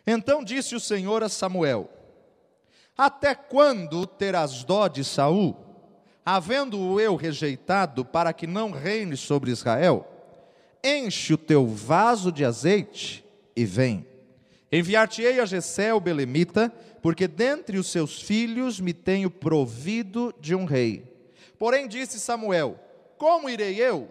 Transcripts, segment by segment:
Então disse o Senhor a Samuel: até quando terás dó de Saul, havendo-o eu rejeitado, para que não reine sobre Israel? Enche o teu vaso de azeite e vem. Enviar-te-ei a Jessé o belemita, porque dentre os seus filhos me tenho provido de um rei. Porém disse Samuel: como irei eu?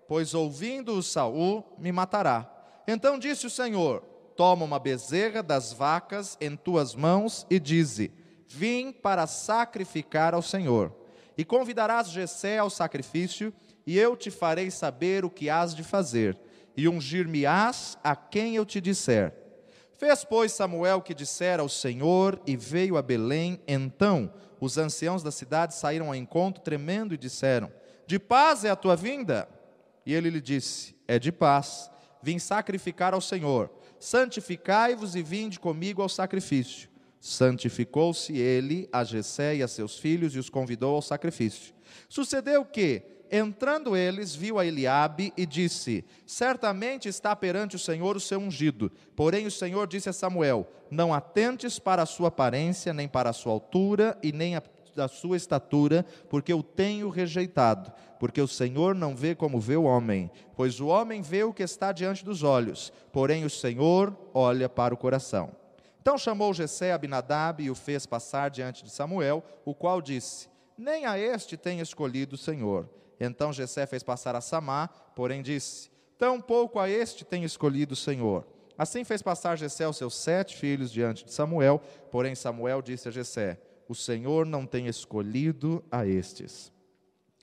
Pois ouvindo-o Saul, me matará. Então disse o Senhor: toma uma bezerra das vacas em tuas mãos e dize: vim para sacrificar ao Senhor. E convidarás Jessé ao sacrifício, e eu te farei saber o que hás de fazer, e ungir-me-ás a quem eu te disser. Fez, pois, Samuel o que dissera ao Senhor, e veio a Belém. Então os anciãos da cidade saíram ao encontro, tremendo, e disseram: de paz é a tua vinda? E ele lhe disse: é de paz, vim sacrificar ao Senhor. Santificai-vos e vinde comigo ao sacrifício. Santificou-se ele a Jessé e a seus filhos, e os convidou ao sacrifício. Sucedeu que, entrando eles, viu a Eliabe e disse: certamente está perante o Senhor o seu ungido. Porém o Senhor disse a Samuel: não atentes para a sua aparência, nem para a sua altura, e nem da sua estatura, porque eu tenho rejeitado. Porque o Senhor não vê como vê o homem, pois o homem vê o que está diante dos olhos, porém o Senhor olha para o coração. Então chamou Jessé Abinadab e o fez passar diante de Samuel, o qual disse: nem a este tem escolhido o Senhor. Então Jessé fez passar a Samá, porém disse: tampouco a este tem escolhido o Senhor. Assim fez passar Jessé os seus 7 filhos diante de Samuel, porém Samuel disse a Jessé: o Senhor não tem escolhido a estes.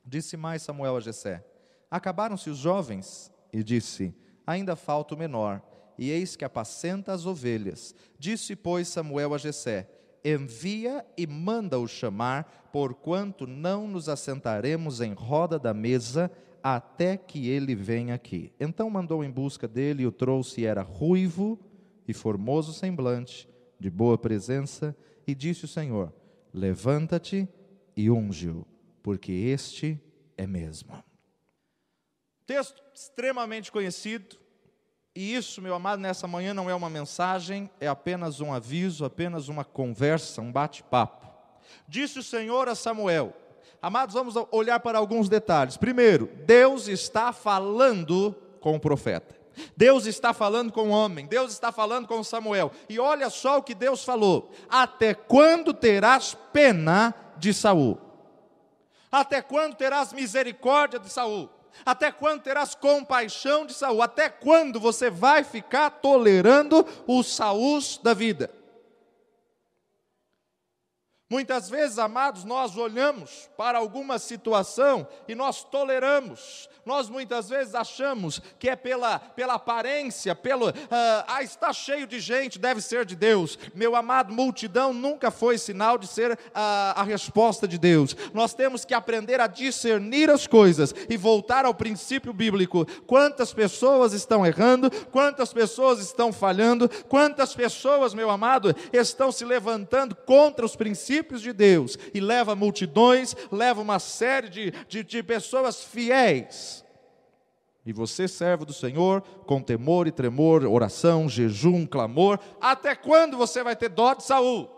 Disse mais Samuel a Jessé: acabaram-se os jovens? E disse: ainda falta o menor, e eis que apacenta as ovelhas. Disse, pois, Samuel a Jessé: envia e manda-o chamar, porquanto não nos assentaremos em roda da mesa, até que ele venha aqui. Então mandou em busca dele, e o trouxe, e era ruivo e formoso semblante, de boa presença, e disse o Senhor: levanta-te e unge-o, porque este é mesmo. Texto extremamente conhecido, e isso, meu amado, nessa manhã não é uma mensagem, é apenas um aviso, apenas uma conversa, um bate-papo. Disse o Senhor a Samuel. Amados, vamos olhar para alguns detalhes. Primeiro, Deus está falando com o profeta. Deus está falando com o homem, Deus está falando com Samuel. E olha só o que Deus falou: até quando terás pena de Saul? Até quando terás misericórdia de Saul? Até quando terás compaixão de Saul? Até quando você vai ficar tolerando os Saús da vida? Muitas vezes, amados, nós olhamos para alguma situação e nós toleramos. Nós muitas vezes achamos que é pela aparência, está cheio de gente, deve ser de Deus. Meu amado, multidão nunca foi sinal de ser a resposta de Deus. Nós temos que aprender a discernir as coisas e voltar ao princípio bíblico. Quantas pessoas estão errando, quantas pessoas estão falhando, quantas pessoas, meu amado, estão se levantando contra os princípios de Deus, e leva multidões, leva uma série de pessoas fiéis. E você, servo do Senhor, com temor e tremor, oração, jejum, clamor, até quando você vai ter dó de Saul?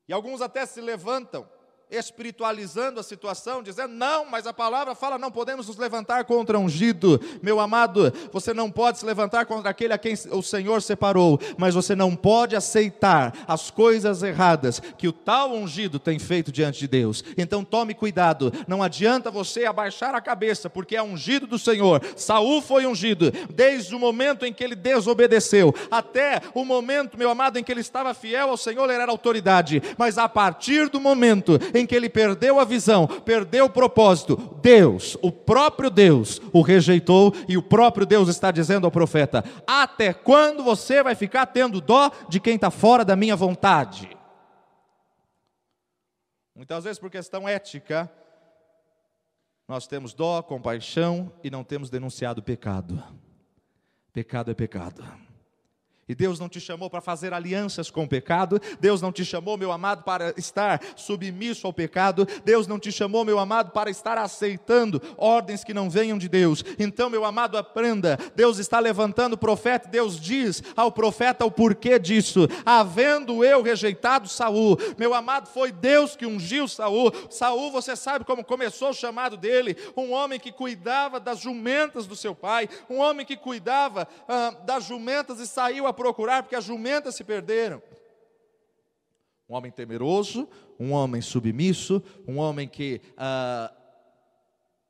E alguns até se levantam, espiritualizando a situação, dizendo: não, mas a palavra fala, não podemos nos levantar contra ungido. Meu amado, você não pode se levantar contra aquele a quem o Senhor separou, mas você não pode aceitar as coisas erradas que o tal ungido tem feito diante de Deus. Então tome cuidado, não adianta você abaixar a cabeça, porque é ungido do Senhor. Saul foi ungido desde o momento em que ele desobedeceu, até o momento, meu amado, em que ele estava fiel ao Senhor, ele era autoridade. Mas a partir do momento em que ele perdeu a visão, perdeu o propósito, Deus, o próprio Deus, o rejeitou, e o próprio Deus está dizendo ao profeta: até quando você vai ficar tendo dó de quem está fora da minha vontade? Muitas vezes, por questão ética, nós temos dó, compaixão, e não temos denunciado o pecado. Pecado é pecado. E Deus não te chamou para fazer alianças com o pecado. Deus não te chamou, meu amado, para estar submisso ao pecado. Deus não te chamou, meu amado, para estar aceitando ordens que não venham de Deus. Então, meu amado, aprenda. Deus está levantando o profeta. Deus diz ao profeta o porquê disso. Havendo eu rejeitado Saul, meu amado, foi Deus que ungiu Saul. Saul, você sabe como começou o chamado dele. Um homem que cuidava das jumentas do seu pai. Um homem que cuidava das jumentas e saiu a procurar, porque as jumentas se perderam. Um homem temeroso, um homem submisso, um homem que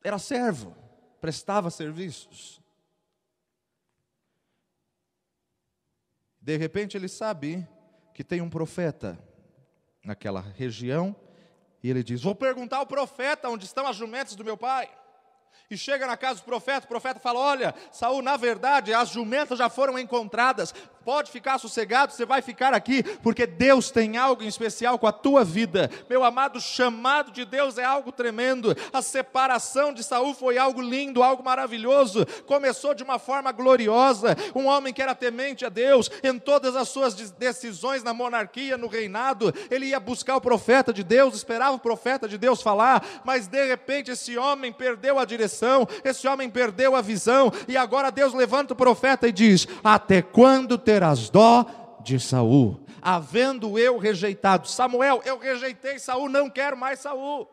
era servo, prestava serviços. De repente ele sabe que tem um profeta naquela região, e ele diz: vou perguntar ao profeta onde estão as jumentas do meu pai. E chega na casa do profeta, o profeta fala: olha, Saul, na verdade, as jumentas já foram encontradas, pode ficar sossegado, você vai ficar aqui, porque Deus tem algo em especial com a tua vida. Meu amado, o chamado de Deus é algo tremendo. A separação de Saul foi algo lindo, algo maravilhoso. Começou de uma forma gloriosa. Um homem que era temente a Deus, em todas as suas decisões na monarquia, no reinado, ele ia buscar o profeta de Deus, esperava o profeta de Deus falar, mas de repente esse homem perdeu a direção, esse homem perdeu a visão, e agora Deus levanta o profeta e diz: até quando terás dó de Saul, havendo eu rejeitado Samuel? Eu rejeitei Saul, não quero mais Saul.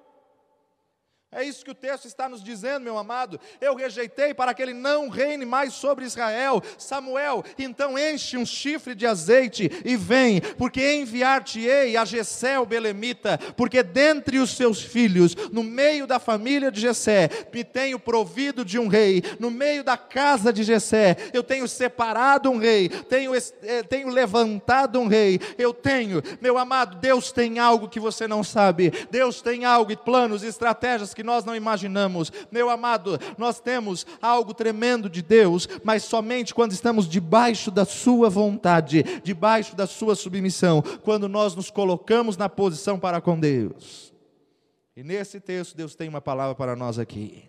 É isso que o texto está nos dizendo, meu amado. Eu rejeitei para que ele não reine mais sobre Israel. Samuel, então enche um chifre de azeite e vem, porque enviar-te-ei a Jessé o belemita, porque dentre os seus filhos, no meio da família de Jessé, me tenho provido de um rei. No meio da casa de Jessé, eu tenho separado um rei, tenho levantado um rei. Eu tenho, meu amado, Deus tem algo que você não sabe. Deus tem algo e planos e estratégias que nós não imaginamos. Meu amado, nós temos algo tremendo de Deus, mas somente quando estamos debaixo da sua vontade, debaixo da sua submissão, quando nós nos colocamos na posição para com Deus. E nesse texto Deus tem uma palavra para nós aqui.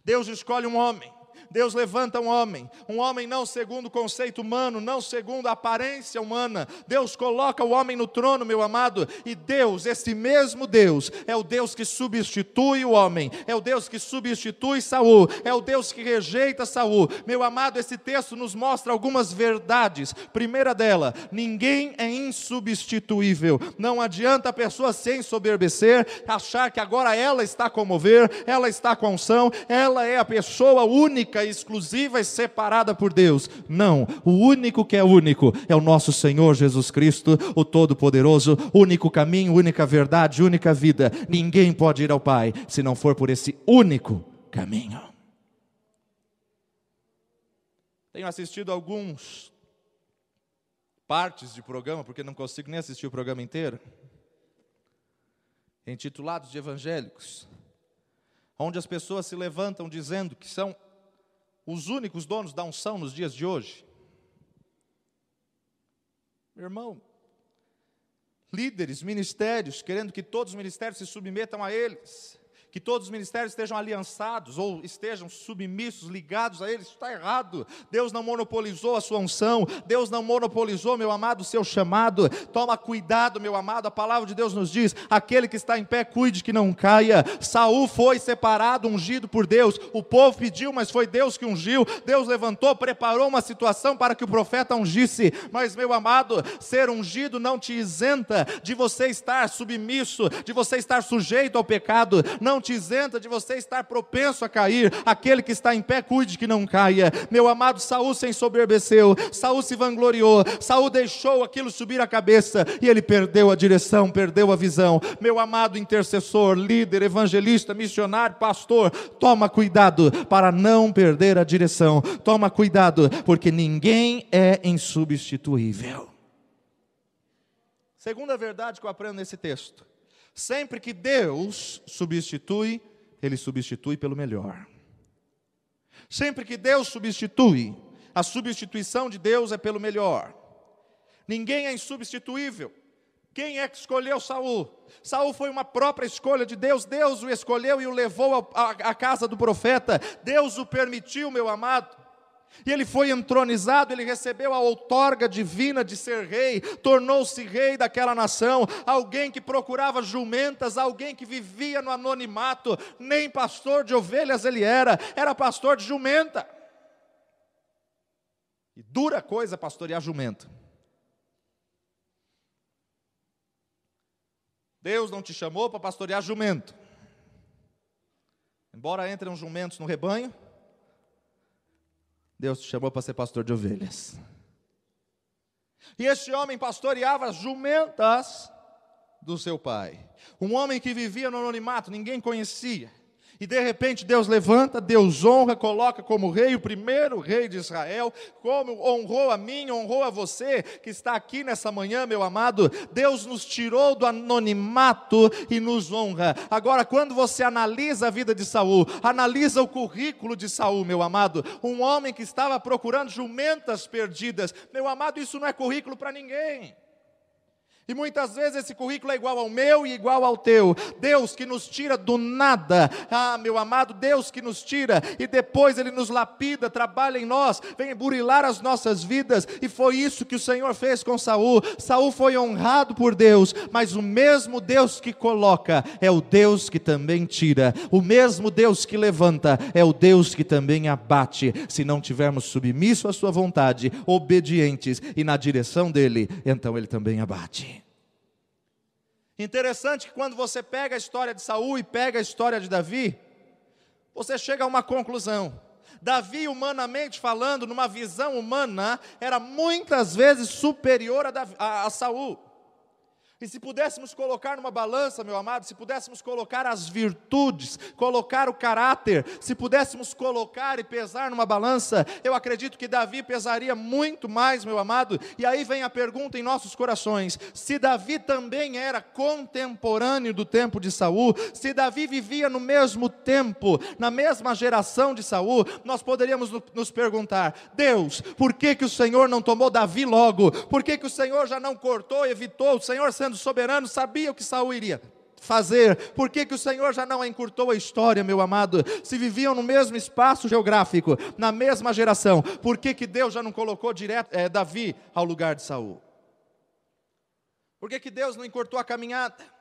Deus escolhe um homem. Deus levanta um homem não segundo o conceito humano, não segundo a aparência humana. Deus coloca o homem no trono, meu amado, e Deus, esse mesmo Deus, é o Deus que substitui o homem, é o Deus que substitui Saul, é o Deus que rejeita Saul. Meu amado, esse texto nos mostra algumas verdades. Primeira dela, ninguém é insubstituível. Não adianta a pessoa se ensoberbecer, achar que agora ela está com mover, ela está com unção, ela é a pessoa única, exclusiva e separada por Deus. Não, o único que é único é o nosso Senhor Jesus Cristo, o Todo-Poderoso, único caminho, única verdade, única vida. Ninguém pode ir ao Pai se não for por esse único caminho. Tenho assistido alguns partes de programa, porque não consigo nem assistir o programa inteiro, intitulados de evangélicos, onde as pessoas se levantam dizendo que são os únicos donos da unção nos dias de hoje. Meu irmão, líderes, ministérios, querendo que todos os ministérios se submetam a eles, que todos os ministérios estejam aliançados ou estejam submissos, ligados a eles. Isso está errado. Deus não monopolizou a sua unção, Deus não monopolizou, meu amado, o seu chamado. Toma cuidado, meu amado, a palavra de Deus nos diz: aquele que está em pé, cuide que não caia. Saul foi separado, ungido por Deus, o povo pediu, mas foi Deus que ungiu. Deus levantou, preparou uma situação para que o profeta ungisse. Mas, meu amado, ser ungido não te isenta de você estar submisso, de você estar sujeito ao pecado, não te isenta de você estar propenso a cair. Aquele que está em pé, cuide que não caia. Meu amado, Saul se ensoberbeceu, Saul se vangloriou, Saul deixou aquilo subir a cabeça, e ele perdeu a direção, perdeu a visão. Meu amado intercessor, líder, evangelista, missionário, pastor, toma cuidado para não perder a direção. Toma cuidado, porque ninguém é insubstituível. Segunda verdade que eu aprendo nesse texto: sempre que Deus substitui, Ele substitui pelo melhor. Sempre que Deus substitui, a substituição de Deus é pelo melhor. Ninguém é insubstituível. Quem é que escolheu Saul? Saul foi uma própria escolha de Deus. Deus o escolheu e o levou à casa do profeta. Deus o permitiu, meu amado. E ele foi entronizado, ele recebeu a outorga divina de ser rei, tornou-se rei daquela nação, alguém que procurava jumentas, alguém que vivia no anonimato, nem pastor de ovelhas ele era pastor de jumenta. E dura coisa pastorear jumento. Deus não te chamou para pastorear jumento. Embora entrem jumentos no rebanho, Deus te chamou para ser pastor de ovelhas. E este homem pastoreava as jumentas do seu pai. Um homem que vivia no anonimato, ninguém conhecia. E de repente Deus levanta, Deus honra, coloca como rei, o primeiro rei de Israel, como honrou a mim, honrou a você, que está aqui nessa manhã, meu amado. Deus nos tirou do anonimato e nos honra. Agora, quando você analisa a vida de Saul, analisa o currículo de Saul, meu amado, um homem que estava procurando jumentas perdidas, meu amado, isso não é currículo para ninguém. E muitas vezes esse currículo é igual ao meu e igual ao teu. Deus que nos tira do nada. Meu amado, Deus que nos tira e depois Ele nos lapida, trabalha em nós, vem burilar as nossas vidas. E foi isso que o Senhor fez com Saul. Saul foi honrado por Deus, mas o mesmo Deus que coloca é o Deus que também tira. O mesmo Deus que levanta é o Deus que também abate. Se não tivermos submisso à sua vontade, obedientes e na direção dEle, então Ele também abate. Interessante que quando você pega a história de Saul e pega a história de Davi, você chega a uma conclusão. Davi, humanamente falando, numa visão humana, era muitas vezes superior a Saul. E se pudéssemos colocar numa balança, meu amado, se pudéssemos colocar as virtudes, colocar o caráter, se pudéssemos colocar e pesar numa balança, eu acredito que Davi pesaria muito mais, meu amado. E aí vem a pergunta em nossos corações: se Davi também era contemporâneo do tempo de Saul, se Davi vivia no mesmo tempo, na mesma geração de Saul, nós poderíamos nos perguntar: Deus, por que o Senhor não tomou Davi logo? Por que o Senhor já não cortou, evitou? O Senhor sendo soberano, sabia o que Saul iria fazer. Por que o Senhor já não encurtou a história, meu amado? Se viviam no mesmo espaço geográfico, na mesma geração, por que Deus já não colocou direto Davi ao lugar de Saul? Por que Deus não encurtou a caminhada?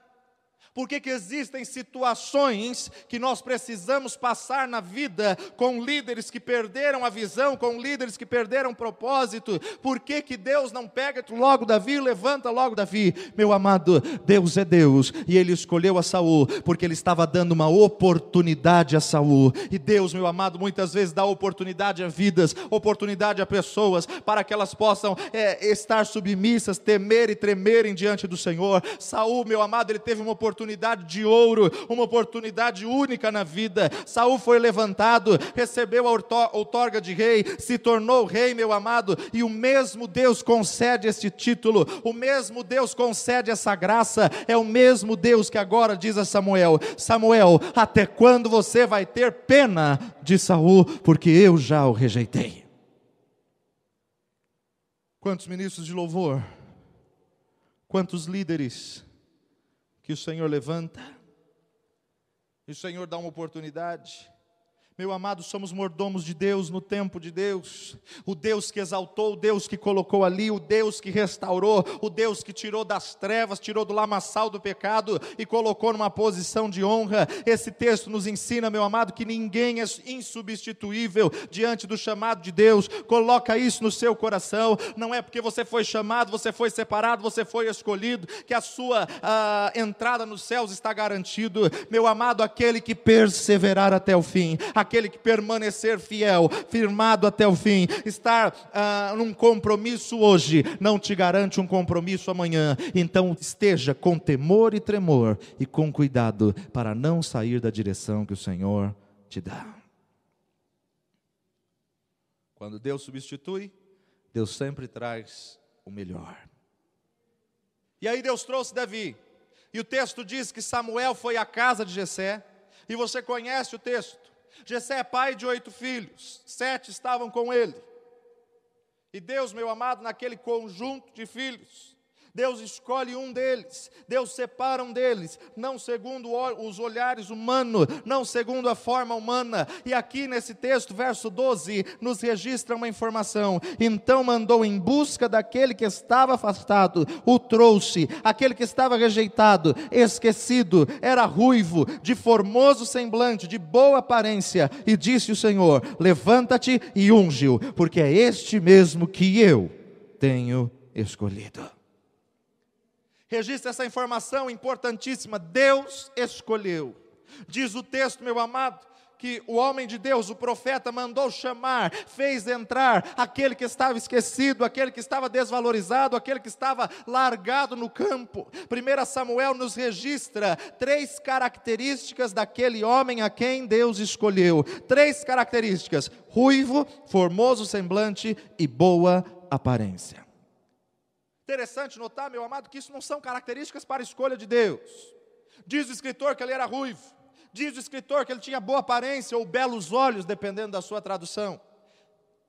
Por que existem situações que nós precisamos passar na vida com líderes que perderam a visão, com líderes que perderam o propósito? Por que Deus não pega logo Davi e levanta logo Davi? Meu amado, Deus é Deus e Ele escolheu a Saul porque Ele estava dando uma oportunidade a Saul. E Deus, meu amado, muitas vezes dá oportunidade a vidas, oportunidade a pessoas para que elas possam estar submissas, temer e tremerem diante do Senhor. Saul, meu amado, ele teve uma oportunidade de ouro, uma oportunidade única na vida. Saul foi levantado, recebeu a outorga de rei, se tornou rei, meu amado, e o mesmo Deus concede este título, o mesmo Deus concede essa graça, é o mesmo Deus que agora diz a Samuel: Samuel, até quando você vai ter pena de Saul, porque eu já o rejeitei? Quantos ministros de louvor, quantos líderes que o Senhor levanta, e o Senhor dá uma oportunidade. Meu amado, somos mordomos de Deus no tempo de Deus. O Deus que exaltou, o Deus que colocou ali, o Deus que restaurou, o Deus que tirou das trevas, tirou do lamaçal do pecado e colocou numa posição de honra. Esse texto nos ensina, meu amado, que ninguém é insubstituível diante do chamado de Deus. Coloca isso no seu coração. Não é porque você foi chamado, você foi separado, você foi escolhido, que a sua entrada nos céus está garantido. Meu amado, aquele que perseverar até o fim, aquele que permanecer fiel, firmado até o fim, estar num compromisso hoje, não te garante um compromisso amanhã. Então esteja com temor e tremor e com cuidado para não sair da direção que o Senhor te dá. Quando Deus substitui, Deus sempre traz o melhor. E aí Deus trouxe Davi, e o texto diz que Samuel foi à casa de Jessé, e você conhece o texto. Jessé é pai de 8 filhos, 7 estavam com ele. E Deus, meu amado, naquele conjunto de filhos, Deus escolhe um deles, Deus separa um deles, não segundo os olhares humanos, não segundo a forma humana. E aqui nesse texto, verso 12, nos registra uma informação: então mandou em busca daquele que estava afastado, o trouxe, aquele que estava rejeitado, esquecido, era ruivo, de formoso semblante, de boa aparência, e disse o Senhor: levanta-te e unge-o, porque é este mesmo que eu tenho escolhido. Registra essa informação importantíssima: Deus escolheu. Diz o texto, meu amado, que o homem de Deus, o profeta, mandou chamar, fez entrar aquele que estava esquecido, aquele que estava desvalorizado, aquele que estava largado no campo. 1 Samuel nos registra 3 características daquele homem a quem Deus escolheu. 3 características: ruivo, formoso semblante e boa aparência. Interessante notar, meu amado, que isso não são características para a escolha de Deus. Diz o escritor que ele era ruivo, diz o escritor que ele tinha boa aparência ou belos olhos, dependendo da sua tradução.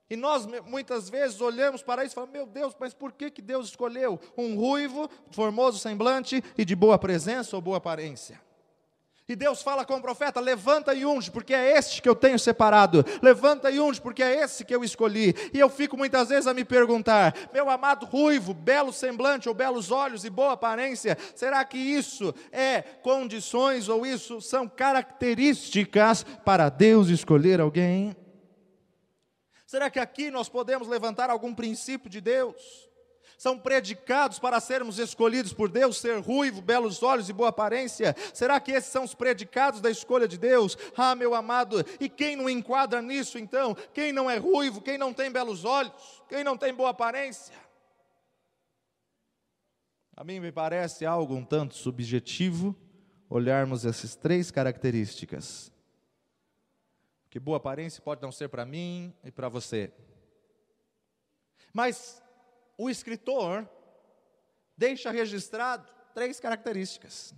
E nós muitas vezes olhamos para isso e falamos: meu Deus, mas por que Deus escolheu um ruivo, formoso semblante e de boa presença ou boa aparência? E Deus fala com o profeta: levanta e unge, porque é este que eu tenho separado. Levanta e unge, porque é esse que eu escolhi. E eu fico muitas vezes a me perguntar: meu amado ruivo, belo semblante ou belos olhos e boa aparência, será que isso é condições ou isso são características para Deus escolher alguém? Será que aqui nós podemos levantar algum princípio de Deus? São predicados para sermos escolhidos por Deus, ser ruivo, belos olhos e boa aparência? Será que esses são os predicados da escolha de Deus? Ah, meu amado, e quem não enquadra nisso então? Quem não é ruivo, quem não tem belos olhos, quem não tem boa aparência? A mim me parece algo um tanto subjetivo olharmos essas 3 características. Que boa aparência pode não ser para mim e para você. Mas o escritor deixa registrado 3 características.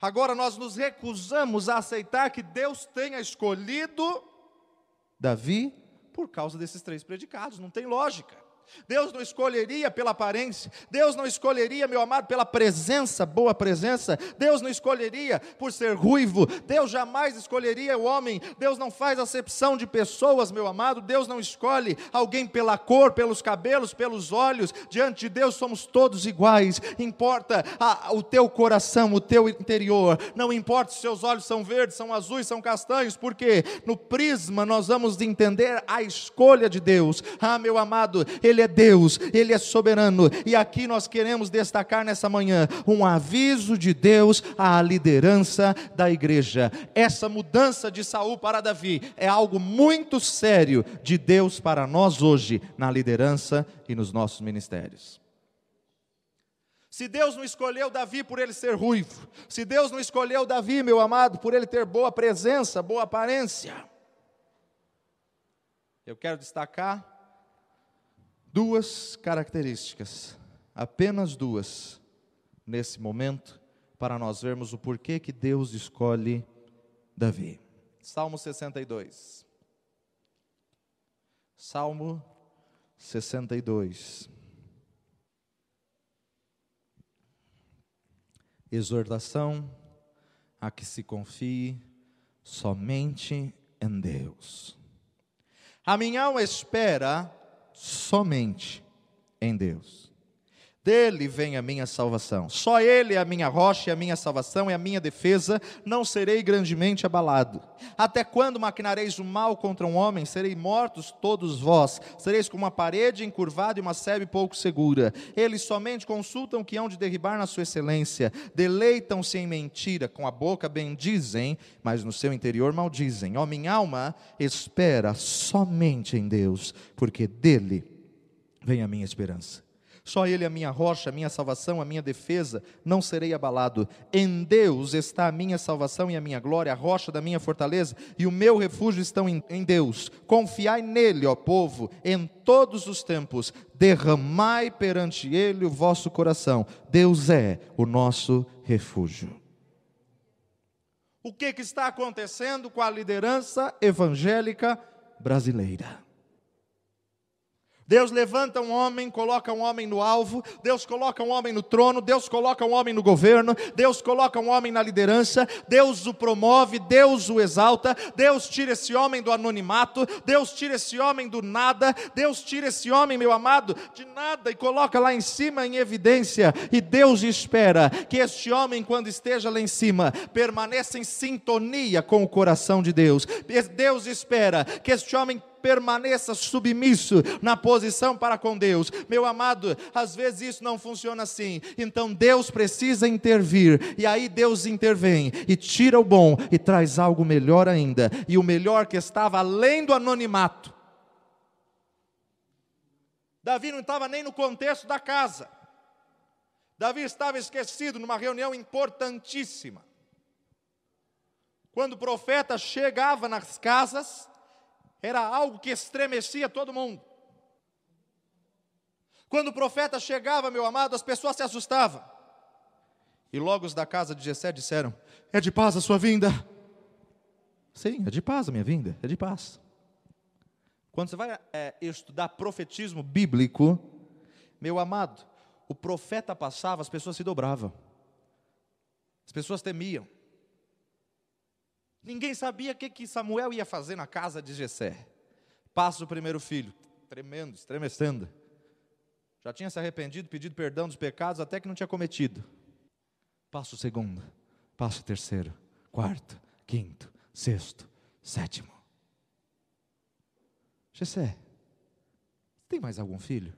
Agora nós nos recusamos a aceitar que Deus tenha escolhido Davi por causa desses 3 predicados. Não tem lógica. Deus não escolheria pela aparência, Deus não escolheria, meu amado, pela presença, boa presença, Deus não escolheria por ser ruivo, Deus jamais escolheria o homem, Deus não faz acepção de pessoas, meu amado, Deus não escolhe alguém pela cor, pelos cabelos, pelos olhos. Diante de Deus somos todos iguais. Importa o teu coração, o teu interior. Não importa se seus olhos são verdes, são azuis, são castanhos, porque no prisma nós vamos entender a escolha de Deus. Ah, meu amado, Ele é Deus, Ele é soberano. E aqui nós queremos destacar nessa manhã um aviso de Deus à liderança da igreja. Essa mudança de Saul para Davi é algo muito sério de Deus para nós hoje, na liderança e nos nossos ministérios. Se Deus não escolheu Davi por ele ser ruivo, se Deus não escolheu Davi, meu amado, por ele ter boa presença, boa aparência, eu quero destacar 2 características, apenas 2, nesse momento, para nós vermos o porquê que Deus escolhe Davi. Salmo 62. Salmo 62. Exortação a que se confie somente em Deus. A minha alma espera somente em Deus. Dele vem a minha salvação. Só Ele é a minha rocha e a minha salvação, é a minha defesa. Não serei grandemente abalado. Até quando maquinareis o mal contra um homem? Serei mortos todos vós. Sereis como uma parede encurvada e uma sebe pouco segura. Eles somente consultam o que hão de derribar na sua excelência. Deleitam-se em mentira. Com a boca bendizem, mas no seu interior maldizem. Ó, minha alma espera somente em Deus, porque dele vem a minha esperança. Só Ele é a minha rocha, a minha salvação, a minha defesa, não serei abalado. Em Deus está a minha salvação e a minha glória, a rocha da minha fortaleza, e o meu refúgio estão em Deus. Confiai nele, ó povo, em todos os tempos, derramai perante Ele o vosso coração. Deus é o nosso refúgio. O que está acontecendo com a liderança evangélica brasileira? Deus levanta um homem, coloca um homem no alvo, Deus coloca um homem no trono, Deus coloca um homem no governo, Deus coloca um homem na liderança, Deus o promove, Deus o exalta, Deus tira esse homem do anonimato, Deus tira esse homem do nada, Deus tira esse homem, meu amado, de nada e coloca lá em cima em evidência, e Deus espera que este homem, quando esteja lá em cima, permaneça em sintonia com o coração de Deus. Deus espera que este homem permaneça submisso na posição para com Deus. Meu amado, às vezes isso não funciona assim, então Deus precisa intervir, e aí Deus intervém, e tira o bom, e traz algo melhor ainda, e o melhor que estava além do anonimato. Davi não estava nem no contexto da casa, Davi estava esquecido numa reunião importantíssima. Quando o profeta chegava nas casas, era algo que estremecia todo mundo. Quando o profeta chegava, meu amado, as pessoas se assustavam. E logo os da casa de Jessé disseram: é de paz a sua vinda? Sim, é de paz a minha vinda, é de paz. Quando você vai estudar profetismo bíblico, meu amado, o profeta passava, as pessoas se dobravam. As pessoas temiam. Ninguém sabia o que Samuel ia fazer na casa de Jessé. Passa o primeiro filho, tremendo, estremecendo. Já tinha se arrependido, pedido perdão dos pecados, até que não tinha cometido. Passa o segundo, passa o terceiro, quarto, quinto, sexto, sétimo. Jessé, tem mais algum filho?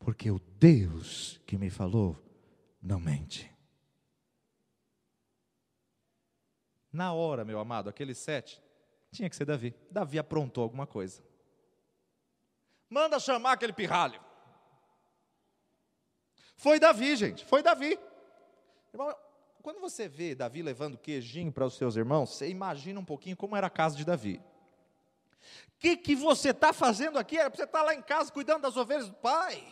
Porque o Deus que me falou não mente. Na hora, meu amado, aquele 7, tinha que ser Davi. Davi aprontou alguma coisa. Manda chamar aquele pirralho. Foi Davi, gente, foi Davi. Irmão, quando você vê Davi levando queijinho para os seus irmãos, você imagina um pouquinho como era a casa de Davi. O que você está fazendo aqui? Era para você estar lá em casa cuidando das ovelhas do pai.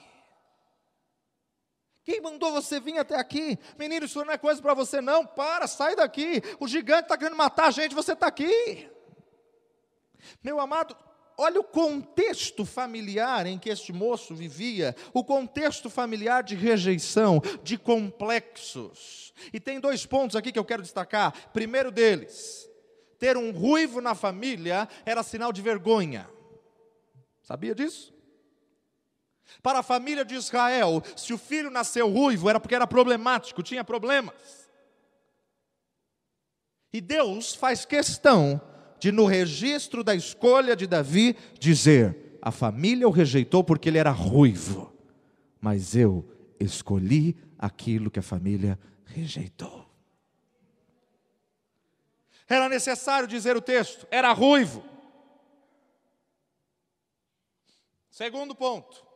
Quem mandou você vir até aqui? Menino, isso não é coisa para você não, sai daqui, o gigante está querendo matar a gente, você está aqui. Meu amado, olha o contexto familiar em que este moço vivia, o contexto familiar de rejeição, de complexos. E tem 2 pontos aqui que eu quero destacar. Primeiro deles, ter um ruivo na família era sinal de vergonha. Sabia disso? Para a família de Israel, se o filho nasceu ruivo, era porque era problemático, tinha problemas. E Deus faz questão de, no registro da escolha de Davi, dizer: a família o rejeitou porque ele era ruivo, mas eu escolhi aquilo que a família rejeitou. Era necessário dizer o texto, era ruivo. Segundo ponto,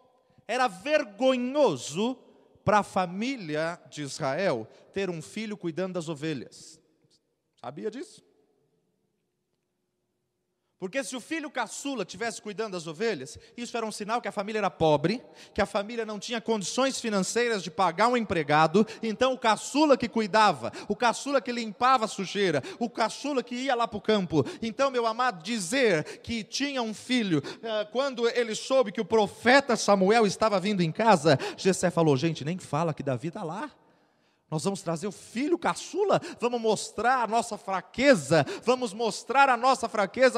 era vergonhoso para a família de Israel ter um filho cuidando das ovelhas. Sabia disso? Porque se o filho caçula estivesse cuidando das ovelhas, isso era um sinal que a família era pobre, que a família não tinha condições financeiras de pagar um empregado. Então o caçula que cuidava, o caçula que limpava a sujeira, o caçula que ia lá para o campo. Então, meu amado, dizer que tinha um filho, quando ele soube que o profeta Samuel estava vindo em casa, Jessé falou: gente, nem fala que Davi está lá. Nós vamos trazer o filho caçula, vamos mostrar a nossa fraqueza,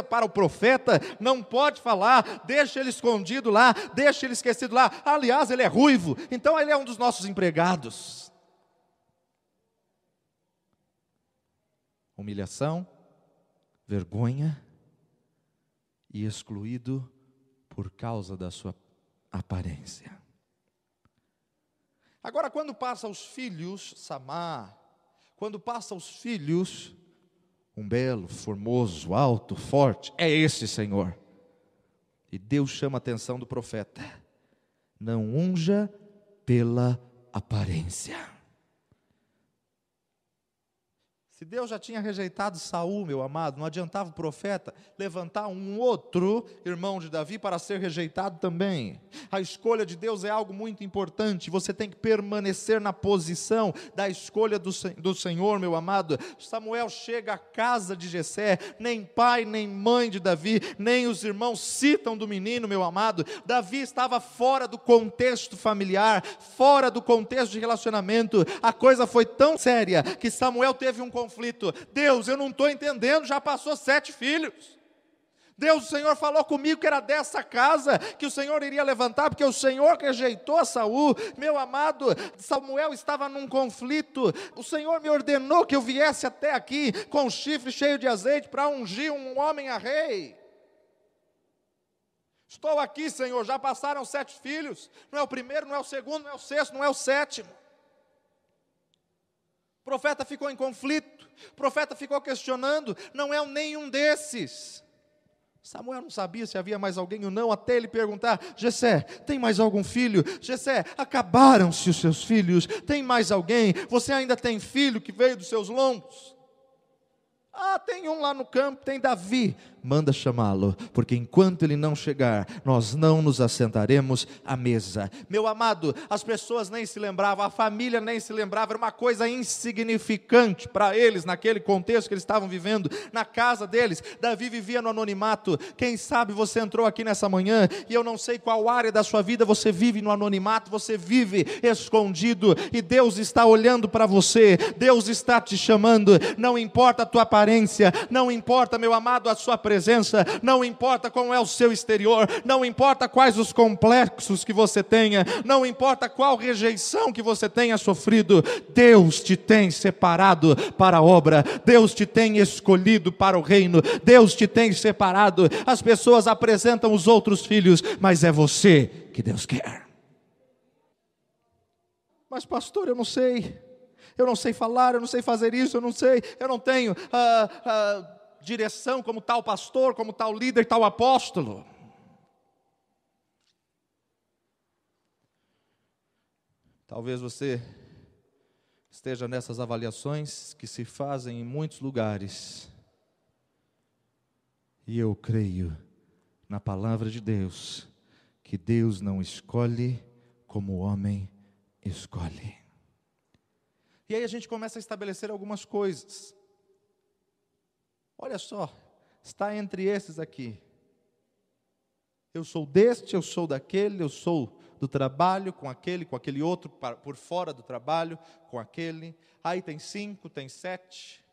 para o profeta, não pode falar, deixa ele escondido lá, deixa ele esquecido lá. Aliás, ele é ruivo, então ele é um dos nossos empregados. Humilhação, vergonha e excluído por causa da sua aparência. Agora, quando passa os filhos, Samar, quando passa os filhos, um belo, formoso, alto, forte, é esse Senhor. E Deus chama a atenção do profeta: não unja pela aparência. Se Deus já tinha rejeitado Saul, meu amado, não adiantava o profeta levantar um outro irmão de Davi para ser rejeitado também. A escolha de Deus é algo muito importante, você tem que permanecer na posição da escolha do Senhor, meu amado. Samuel chega à casa de Jessé, nem pai, nem mãe de Davi, nem os irmãos citam do menino, meu amado. Davi estava fora do contexto familiar, fora do contexto de relacionamento. A coisa foi tão séria que Samuel teve um conflito. Deus, eu não estou entendendo, já passou 7 filhos. Deus, o Senhor falou comigo que era dessa casa que o Senhor iria levantar, porque o Senhor rejeitou a Saul. Meu amado, Samuel estava num conflito. O Senhor me ordenou que eu viesse até aqui com um chifre cheio de azeite para ungir um homem a rei. Estou aqui, Senhor, já passaram 7 filhos. Não é o primeiro, não é o segundo, não é o sexto, não é o sétimo. O profeta ficou em conflito, o profeta ficou questionando, não é nenhum desses. Samuel não sabia se havia mais alguém ou não, até ele perguntar: Jessé, tem mais algum filho? Jessé, acabaram-se os seus filhos, tem mais alguém? Você ainda tem filho que veio dos seus lombos? Ah, tem um lá no campo, tem Davi. Manda chamá-lo, porque enquanto ele não chegar, nós não nos assentaremos à mesa. Meu amado, as pessoas nem se lembravam, a família nem se lembrava, era uma coisa insignificante para eles, naquele contexto que eles estavam vivendo, na casa deles. Davi vivia no anonimato. Quem sabe você entrou aqui nessa manhã, e eu não sei qual área da sua vida você vive no anonimato, você vive escondido, e Deus está olhando para você, Deus está te chamando. Não importa a tua aparência, não importa, meu amado, a sua presença, não importa como é o seu exterior, não importa quais os complexos que você tenha, não importa qual rejeição que você tenha sofrido, Deus te tem separado para a obra, Deus te tem escolhido para o reino, Deus te tem separado. As pessoas apresentam os outros filhos, mas é você que Deus quer. Mas pastor, eu não sei falar, eu não sei fazer isso, eu não tenho direção como tal pastor, como tal líder, tal apóstolo. Talvez você esteja nessas avaliações que se fazem em muitos lugares, e eu creio na palavra de Deus, que Deus não escolhe como o homem escolhe. E aí a gente começa a estabelecer algumas coisas. Olha só, está entre esses aqui. Eu sou deste, eu sou daquele, eu sou do trabalho com aquele outro, por fora do trabalho, com aquele. Aí tem 5, tem 7.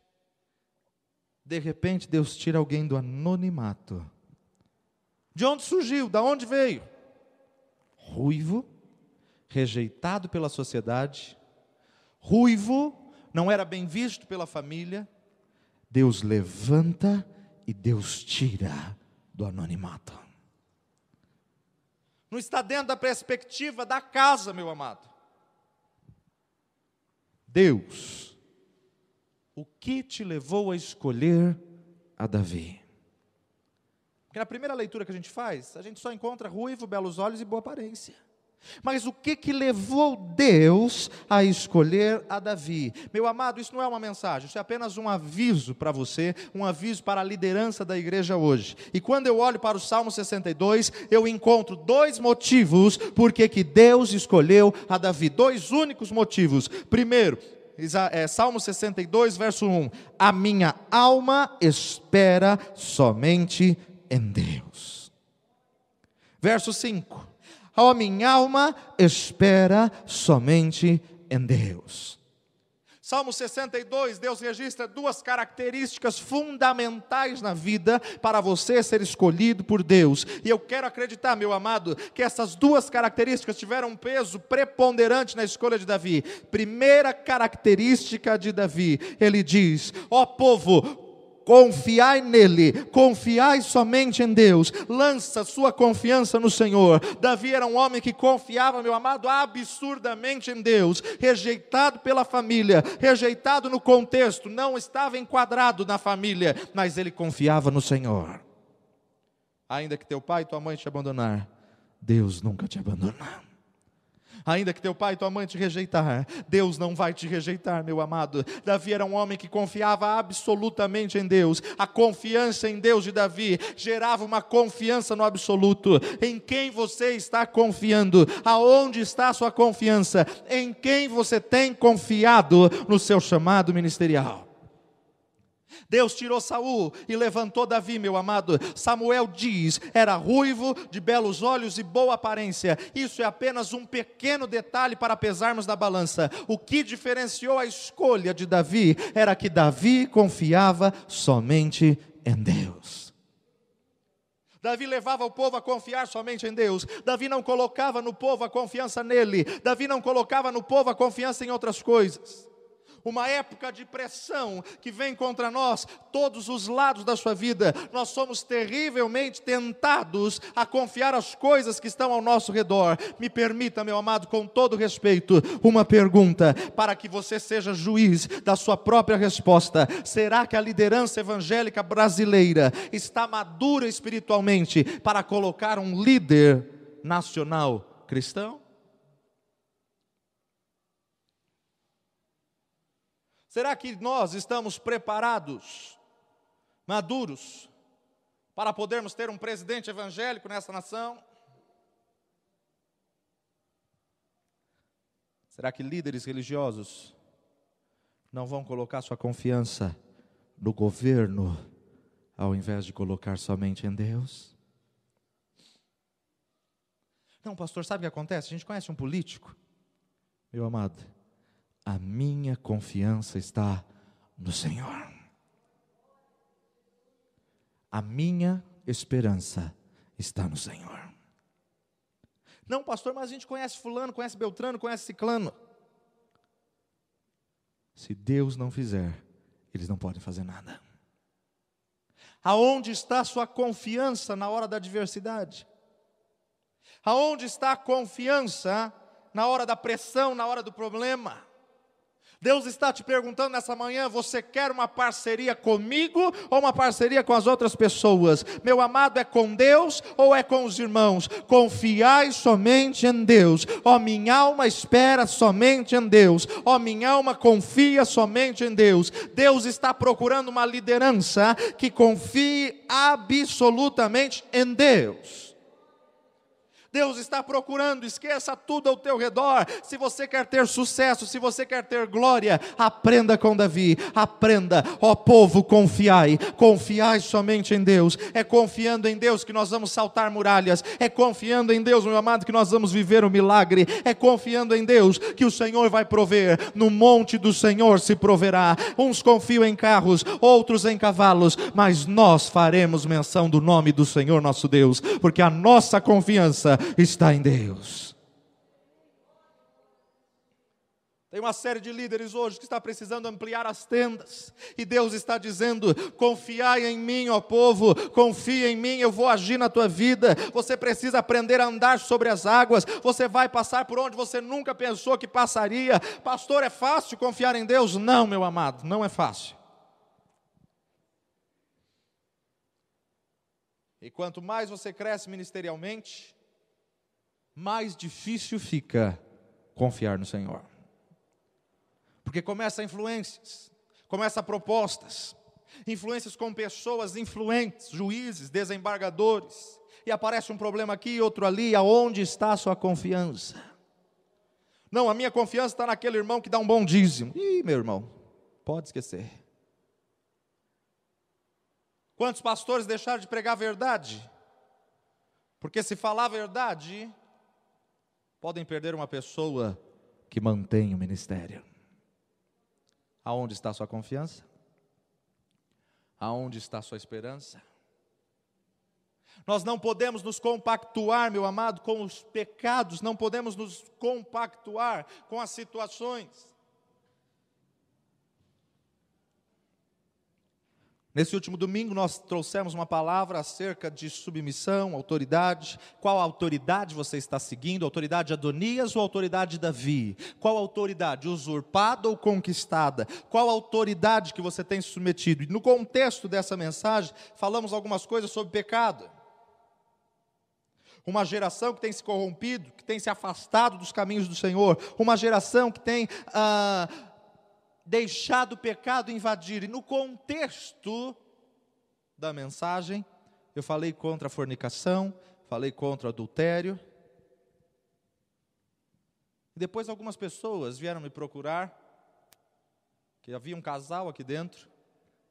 De repente Deus tira alguém do anonimato. De onde surgiu? Da onde veio? Ruivo, rejeitado pela sociedade. Ruivo, não era bem visto pela família. Deus levanta e Deus tira do anonimato. Não está dentro da perspectiva da casa, meu amado. Deus, o que te levou a escolher a Davi? Porque na primeira leitura que a gente faz, a gente só encontra ruivo, belos olhos e boa aparência. Mas o que levou Deus a escolher a Davi? Meu amado, isso não é uma mensagem, isso é apenas um aviso para você, um aviso para a liderança da igreja hoje. E quando eu olho para o Salmo 62, eu encontro 2 motivos porque que Deus escolheu a Davi. 2 únicos motivos. Primeiro, Salmo 62, verso 1. A minha alma espera somente em Deus. Verso 5. A minha alma espera somente em Deus. Salmo 62, Deus registra 2 características fundamentais na vida para você ser escolhido por Deus. E eu quero acreditar, meu amado, que essas 2 características tiveram um peso preponderante na escolha de Davi. Primeira característica de Davi, ele diz: ó povo, confiai nele, confiai somente em Deus, lança sua confiança no Senhor. Davi era um homem que confiava, meu amado, absurdamente em Deus, rejeitado pela família, rejeitado no contexto, não estava enquadrado na família, mas ele confiava no Senhor. Ainda que teu pai e tua mãe te abandonar, Deus nunca te abandona. Ainda que teu pai e tua mãe te rejeitar, Deus não vai te rejeitar, meu amado. Davi era um homem que confiava absolutamente em Deus. A confiança em Deus de Davi gerava uma confiança no absoluto. Em quem você está confiando? Aonde está a sua confiança? Em quem você tem confiado no seu chamado ministerial? Deus tirou Saul e levantou Davi, meu amado. Samuel diz, era ruivo, de belos olhos e boa aparência. Isso é apenas um pequeno detalhe para pesarmos na balança. O que diferenciou a escolha de Davi era que Davi confiava somente em Deus. Davi levava o povo a confiar somente em Deus. Davi não colocava no povo a confiança nele. Davi não colocava no povo a confiança em outras coisas. Uma época de pressão que vem contra nós, todos os lados da sua vida, nós somos terrivelmente tentados a confiar as coisas que estão ao nosso redor. Me permita, meu amado, com todo respeito, uma pergunta, para que você seja juiz da sua própria resposta. Será que a liderança evangélica brasileira está madura espiritualmente para colocar um líder nacional cristão? Será que nós estamos preparados, maduros, para podermos ter um presidente evangélico nessa nação? Será que líderes religiosos não vão colocar sua confiança no governo, ao invés de colocar somente em Deus? Não, pastor, sabe o que acontece? A gente conhece um político, meu amado. A minha confiança está no Senhor. A minha esperança está no Senhor. Não, pastor, mas a gente conhece fulano, conhece Beltrano, conhece ciclano. Se Deus não fizer, eles não podem fazer nada. Aonde está a sua confiança na hora da adversidade? Aonde está a confiança na hora da pressão, na hora do problema? Deus está te perguntando nessa manhã, você quer uma parceria comigo ou uma parceria com as outras pessoas? Meu amado, é com Deus ou é com os irmãos? Confiai somente em Deus. Ó minha alma, espera somente em Deus. Ó minha alma, confia somente em Deus. Deus está procurando uma liderança que confie absolutamente em Deus. Deus está procurando, esqueça tudo ao teu redor. Se você quer ter sucesso, se você quer ter glória, aprenda com Davi, aprenda, ó povo, confiai somente em Deus. É confiando em Deus que nós vamos saltar muralhas, é confiando em Deus, meu amado, que nós vamos viver o milagre, é confiando em Deus que o Senhor vai prover, no monte do Senhor se proverá. Uns confiam em carros, outros em cavalos, mas nós faremos menção do nome do Senhor nosso Deus, porque a nossa confiança está em Deus. Tem uma série de líderes hoje que está precisando ampliar as tendas, e Deus está dizendo, confiai em mim, ó povo, confia em mim, eu vou agir na tua vida. Você precisa aprender a andar sobre as águas, você vai passar por onde você nunca pensou que passaria. Pastor, é fácil confiar em Deus? Não, meu amado, não é fácil. E quanto mais você cresce ministerialmente, mais difícil fica confiar no Senhor. Porque começa influências, começa propostas, influências com pessoas influentes, juízes, desembargadores, e aparece um problema aqui e outro ali. Aonde está a sua confiança? Não, a minha confiança está naquele irmão que dá um bom dízimo. Ih, meu irmão, pode esquecer. Quantos pastores deixaram de pregar a verdade? Porque se falar a verdade, podem perder uma pessoa que mantém o ministério. Aonde está a sua confiança? Aonde está a sua esperança? Nós não podemos nos compactuar, meu amado, com os pecados, não podemos nos compactuar com as situações. Nesse último domingo nós trouxemos uma palavra acerca de submissão, autoridade. Qual autoridade você está seguindo? Autoridade de Adonias ou autoridade de Davi? Qual autoridade? Usurpada ou conquistada? Qual autoridade que você tem se submetido? E no contexto dessa mensagem, falamos algumas coisas sobre pecado. Uma geração que tem se corrompido, que tem se afastado dos caminhos do Senhor, uma geração que tem deixado o pecado invadir. E no contexto da mensagem, eu falei contra a fornicação, falei contra o adultério. E depois algumas pessoas vieram me procurar, que havia um casal aqui dentro,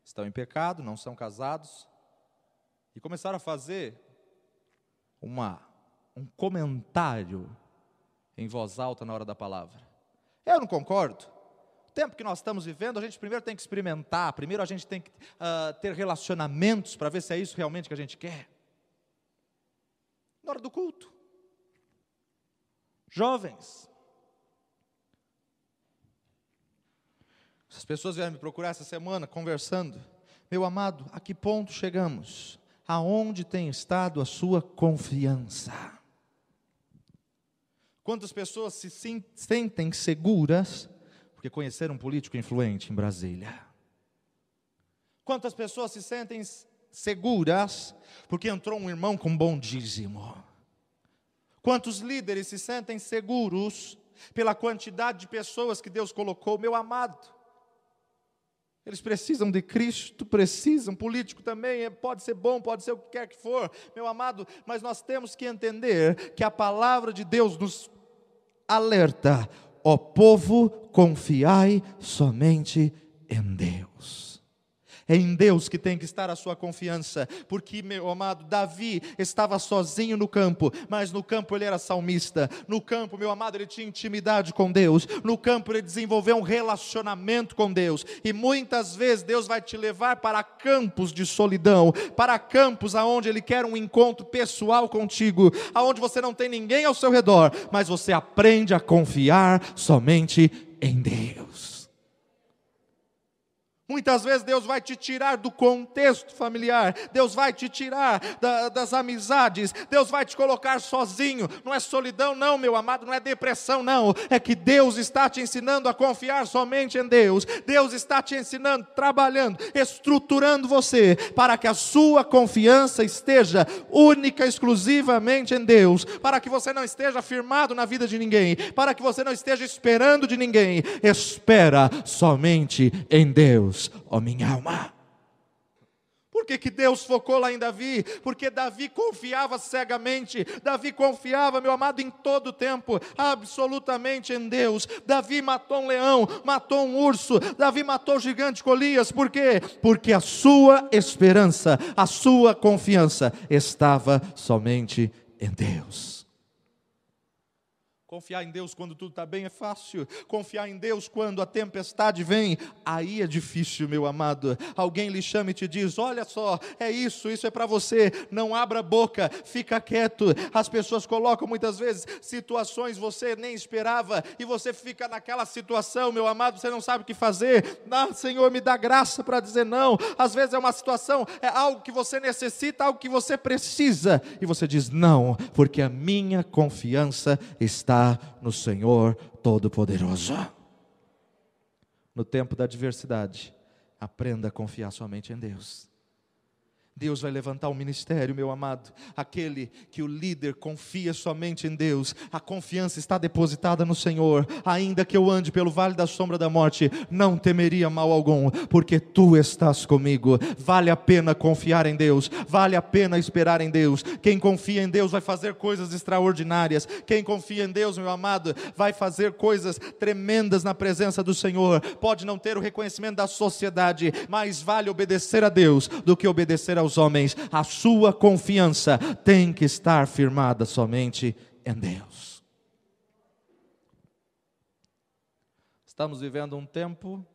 estão em pecado, não são casados, e começaram a fazer um comentário em voz alta na hora da palavra. Eu não concordo. O tempo que nós estamos vivendo, a gente primeiro tem que experimentar, primeiro a gente tem que ter relacionamentos para ver se é isso realmente que a gente quer. Na hora do culto, jovens, as pessoas vieram me procurar essa semana, conversando. Meu amado, a que ponto chegamos? Aonde tem estado a sua confiança? Quantas pessoas se sentem seguras porque conheceram um político influente em Brasília? Quantas pessoas se sentem seguras porque entrou um irmão com bom dízimo? Quantos líderes se sentem seguros pela quantidade de pessoas que Deus colocou? Meu amado, eles precisam de Cristo, precisam, político também, pode ser bom, pode ser o que quer que for, meu amado, mas nós temos que entender que a palavra de Deus nos alerta: ó povo, confiai somente em Deus. É em Deus que tem que estar a sua confiança, porque, meu amado, Davi estava sozinho no campo, mas no campo ele era salmista, no campo, meu amado, ele tinha intimidade com Deus, no campo ele desenvolveu um relacionamento com Deus, e muitas vezes Deus vai te levar para campos de solidão, para campos aonde Ele quer um encontro pessoal contigo, aonde você não tem ninguém ao seu redor, mas você aprende a confiar somente em Deus. Muitas vezes Deus vai te tirar do contexto familiar, Deus vai te tirar das amizades, Deus vai te colocar sozinho. Não é solidão não, meu amado, não é depressão não, é que Deus está te ensinando a confiar somente em Deus. Deus está te ensinando, trabalhando, estruturando você, para que a sua confiança esteja única, exclusivamente em Deus, para que você não esteja firmado na vida de ninguém, para que você não esteja esperando de ninguém. Espera somente em Deus, ó minha alma. Por que Deus focou lá em Davi? Porque Davi confiava cegamente, Davi confiava, meu amado, em todo o tempo, absolutamente em Deus. Davi matou um leão, matou um urso, Davi matou o gigante Golias. Por quê? Porque a sua esperança, a sua confiança estava somente em Deus. Confiar em Deus quando tudo está bem é fácil. Confiar em Deus quando a tempestade vem, aí é difícil, meu amado. Alguém lhe chama e te diz: olha só, isso é para você. Não abra a boca, fica quieto. As pessoas colocam muitas vezes situações que você nem esperava, e você fica naquela situação, meu amado, você não sabe o que fazer. Senhor, me dá graça para dizer não. Às vezes é uma situação, é algo que você necessita, algo que você precisa, e você diz não, porque a minha confiança está no Senhor Todo-Poderoso. No tempo da adversidade, aprenda a confiar somente em Deus. Deus vai levantar um ministério, meu amado, aquele que o líder confia somente em Deus, a confiança está depositada no Senhor. Ainda que eu ande pelo vale da sombra da morte, não temeria mal algum, porque Tu estás comigo. Vale a pena confiar em Deus, vale a pena esperar em Deus. Quem confia em Deus vai fazer coisas extraordinárias. Quem confia em Deus, meu amado, vai fazer coisas tremendas na presença do Senhor. Pode não ter o reconhecimento da sociedade, mas vale obedecer a Deus do que obedecer aos homens. A sua confiança tem que estar firmada somente em Deus. Estamos vivendo um tempo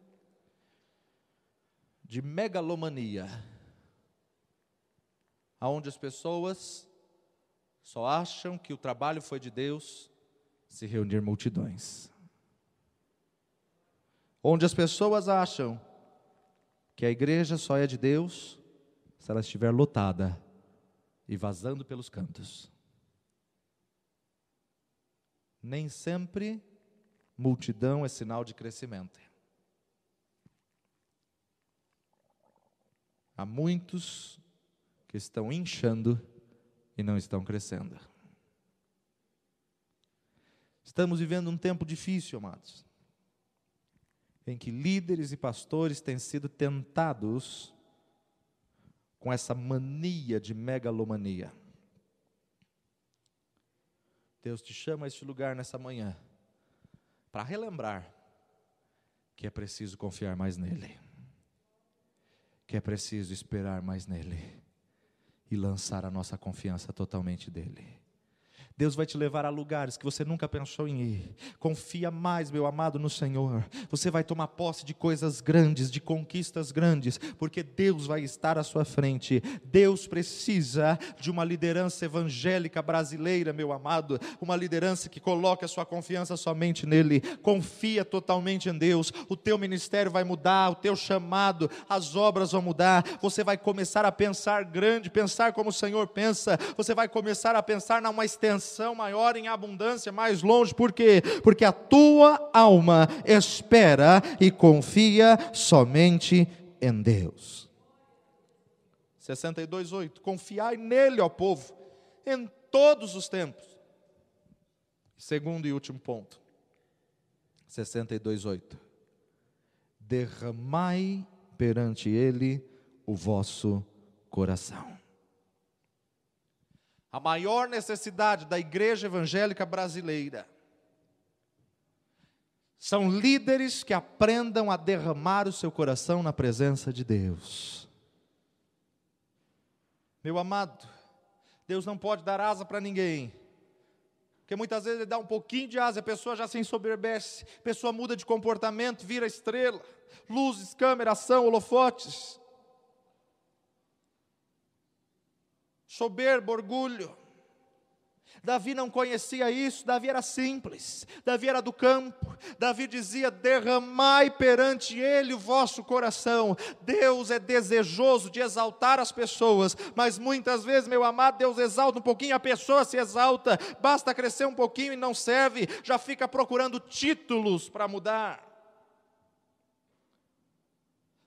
de megalomania, onde as pessoas só acham que o trabalho foi de Deus se reunir multidões, onde as pessoas acham que a igreja só é de Deus se ela estiver lotada e vazando pelos cantos. Nem sempre multidão é sinal de crescimento. Há muitos que estão inchando e não estão crescendo. Estamos vivendo um tempo difícil, amados, em que líderes e pastores têm sido tentados com essa mania de megalomania. Deus te chama a este lugar nessa manhã para relembrar que é preciso confiar mais nele, que é preciso esperar mais nele e lançar a nossa confiança totalmente dele. Deus vai te levar a lugares que você nunca pensou em ir. Confia mais, meu amado, no Senhor. Você vai tomar posse de coisas grandes, de conquistas grandes, porque Deus vai estar à sua frente. Deus precisa de uma liderança evangélica brasileira, meu amado, uma liderança que coloque a sua confiança somente nele. Confia totalmente em Deus. O teu ministério vai mudar, o teu chamado, as obras vão mudar. Você vai começar a pensar grande, pensar como o Senhor pensa. Você vai começar a pensar numa extensão maior, em abundância, mais longe. Por quê? Porque a tua alma espera e confia somente em Deus. 62:8, confiai nele, ó povo, em todos os tempos. Segundo e último ponto, 62:8, derramai perante ele o vosso coração. A maior necessidade da igreja evangélica brasileira são líderes que aprendam a derramar o seu coração na presença de Deus. Meu amado, Deus não pode dar asa para ninguém, porque muitas vezes Ele dá um pouquinho de asa, a pessoa já se ensoberbece, a pessoa muda de comportamento, vira estrela, luzes, câmera, ação, holofotes. Soberbo, orgulho. Davi não conhecia isso. Davi era simples, Davi era do campo. Davi dizia: derramai perante ele o vosso coração. Deus é desejoso de exaltar as pessoas, mas muitas vezes, meu amado, Deus exalta um pouquinho, a pessoa se exalta, basta crescer um pouquinho e não serve, já fica procurando títulos para mudar.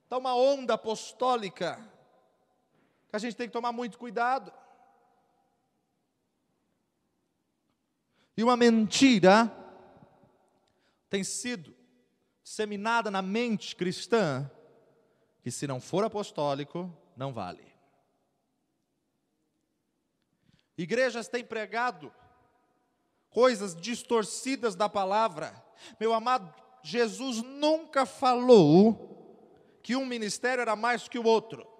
Está uma onda apostólica que a gente tem que tomar muito cuidado. E uma mentira tem sido disseminada na mente cristã, que se não for apostólico, não vale. Igrejas têm pregado coisas distorcidas da palavra. Meu amado, Jesus nunca falou que um ministério era mais que o outro.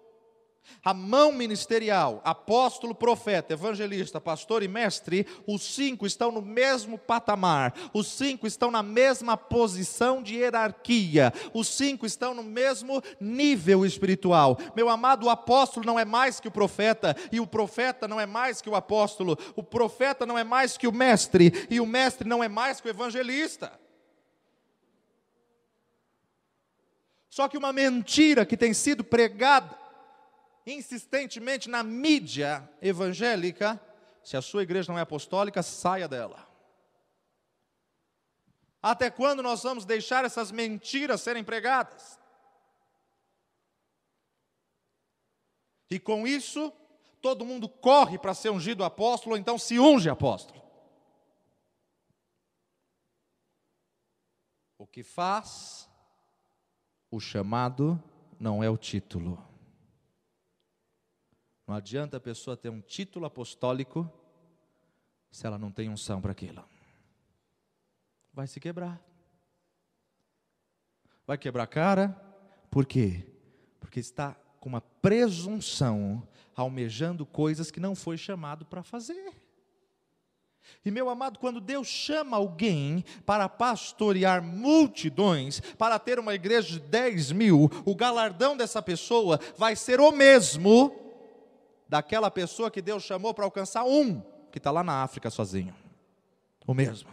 A mão ministerial, apóstolo, profeta, evangelista, pastor e mestre, os 5 estão no mesmo patamar, os 5 estão na mesma posição de hierarquia, os 5 estão no mesmo nível espiritual. Meu amado, o apóstolo não é mais que o profeta, e o profeta não é mais que o apóstolo, o profeta não é mais que o mestre, e o mestre não é mais que o evangelista. Só que uma mentira que tem sido pregada insistentemente na mídia evangélica: se a sua igreja não é apostólica, saia dela. Até quando nós vamos deixar essas mentiras serem pregadas? E com isso, todo mundo corre para ser ungido apóstolo, ou então se unge apóstolo. O que faz o chamado não é o título. Não adianta a pessoa ter um título apostólico se ela não tem unção para aquilo. Vai se quebrar. Vai quebrar a cara. Por quê? Porque está com uma presunção, almejando coisas que não foi chamado para fazer. E meu amado, quando Deus chama alguém para pastorear multidões, para ter uma igreja de 10.000, o galardão dessa pessoa vai ser o mesmo daquela pessoa que Deus chamou para alcançar um, que está lá na África sozinho. O mesmo.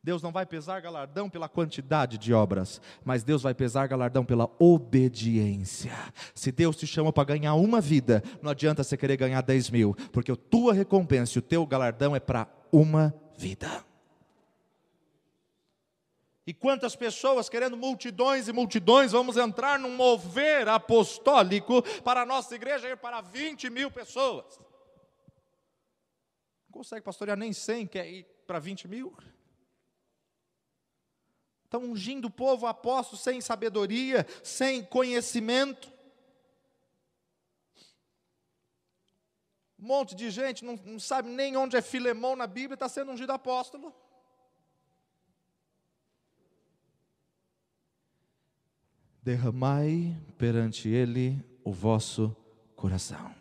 Deus não vai pesar galardão pela quantidade de obras, mas Deus vai pesar galardão pela obediência. Se Deus te chamou para ganhar uma vida, não adianta você querer ganhar 10.000, porque a tua recompensa e o teu galardão é para uma vida. E quantas pessoas querendo multidões e multidões, vamos entrar num mover apostólico para a nossa igreja ir para 20.000 pessoas. consegue pastorear nem 100, quer ir para 20 mil? Estão ungindo o povo apóstolo sem sabedoria, sem conhecimento. Um monte de gente não sabe nem onde é Filemão na Bíblia, está sendo ungido apóstolo. Derramai perante ele o vosso coração.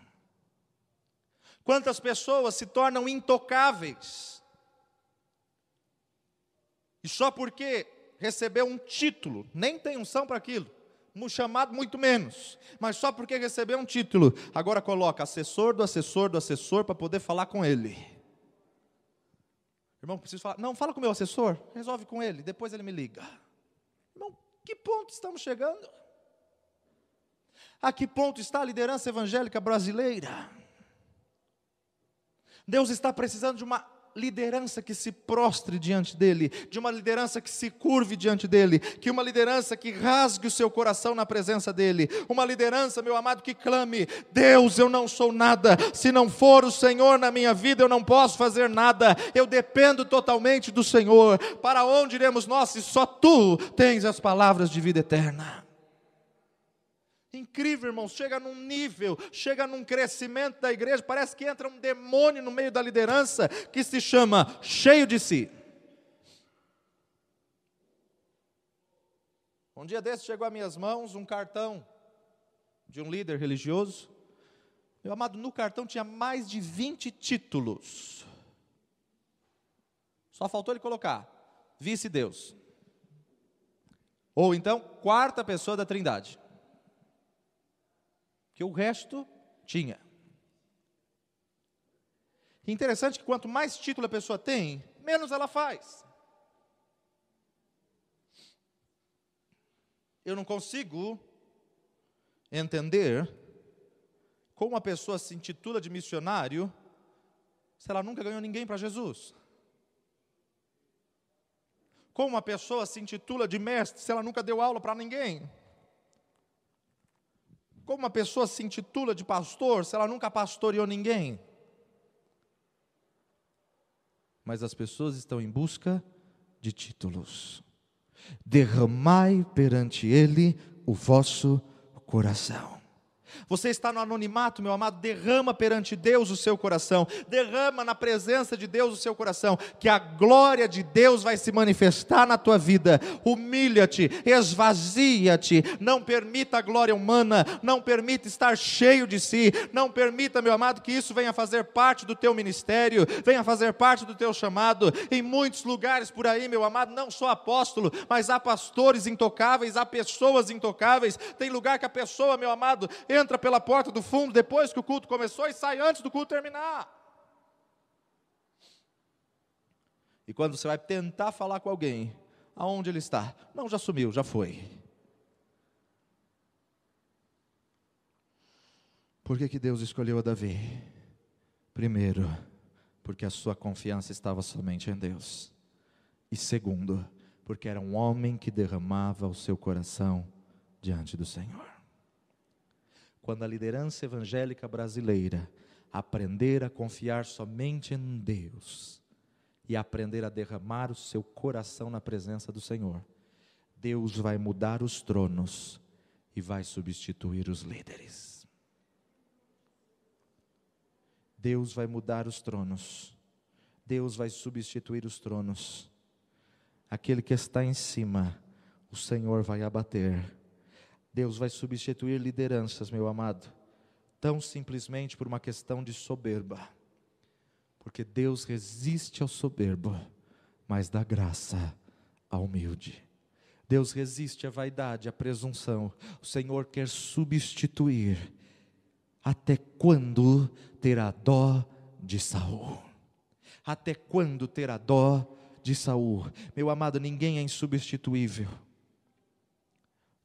Quantas pessoas se tornam intocáveis, e só porque recebeu um título, nem tem unção para aquilo, chamado muito menos, mas só porque recebeu um título, agora coloca assessor do assessor do assessor para poder falar com ele. Irmão, preciso falar, não, fala com o meu assessor, resolve com ele, depois ele me liga. Irmão, que ponto estamos chegando? A que ponto está a liderança evangélica brasileira? Deus está precisando de uma liderança que se prostre diante dele, de uma liderança que se curve diante dele, que uma liderança que rasgue o seu coração na presença dele, uma liderança, meu amado, que clame: Deus, eu não sou nada, se não for o Senhor na minha vida, eu não posso fazer nada, eu dependo totalmente do Senhor. Para onde iremos nós, se só tu tens as palavras de vida eterna? Incrível, irmãos, chega num nível, chega num crescimento da igreja, parece que entra um demônio no meio da liderança, que se chama cheio de si. Um dia desse chegou às minhas mãos um cartão de um líder religioso. Meu amado, no cartão tinha mais de 20 títulos. Só faltou ele colocar vice-deus, ou então quarta pessoa da Trindade, que o resto tinha. Interessante que quanto mais título a pessoa tem, menos ela faz. Eu não consigo entender como uma pessoa se intitula de missionário se ela nunca ganhou ninguém para Jesus. Como uma pessoa se intitula de mestre se ela nunca deu aula para ninguém. Como uma pessoa se intitula de pastor se ela nunca pastoreou ninguém? Mas as pessoas estão em busca de títulos. Derramai perante ele o vosso coração. Você está no anonimato, meu amado, derrama perante Deus o seu coração, derrama na presença de Deus o seu coração, que a glória de Deus vai se manifestar na tua vida. Humilha-te, esvazia-te, não permita a glória humana, não permita estar cheio de si, não permita, meu amado, que isso venha fazer parte do teu ministério, venha fazer parte do teu chamado. Em muitos lugares por aí, meu amado, não só apóstolo, mas há pastores intocáveis, há pessoas intocáveis. Tem lugar que a pessoa, meu amado, entra pela porta do fundo depois que o culto começou e sai antes do culto terminar. E quando você vai tentar falar com alguém, aonde ele está? Não, já sumiu, já foi. Por que Deus escolheu a Davi? Primeiro, porque a sua confiança estava somente em Deus. E segundo, porque era um homem que derramava o seu coração diante do Senhor. Quando a liderança evangélica brasileira aprender a confiar somente em Deus e aprender a derramar o seu coração na presença do Senhor, Deus vai mudar os tronos e vai substituir os líderes. Deus vai mudar os tronos, Deus vai substituir os tronos. Aquele que está em cima, o Senhor vai abater. Deus vai substituir lideranças, meu amado, tão simplesmente por uma questão de soberba. Porque Deus resiste ao soberbo, mas dá graça ao humilde. Deus resiste à vaidade, à presunção. O Senhor quer substituir. Até quando terá dó de Saul? Até quando terá dó de Saul? Meu amado, ninguém é insubstituível.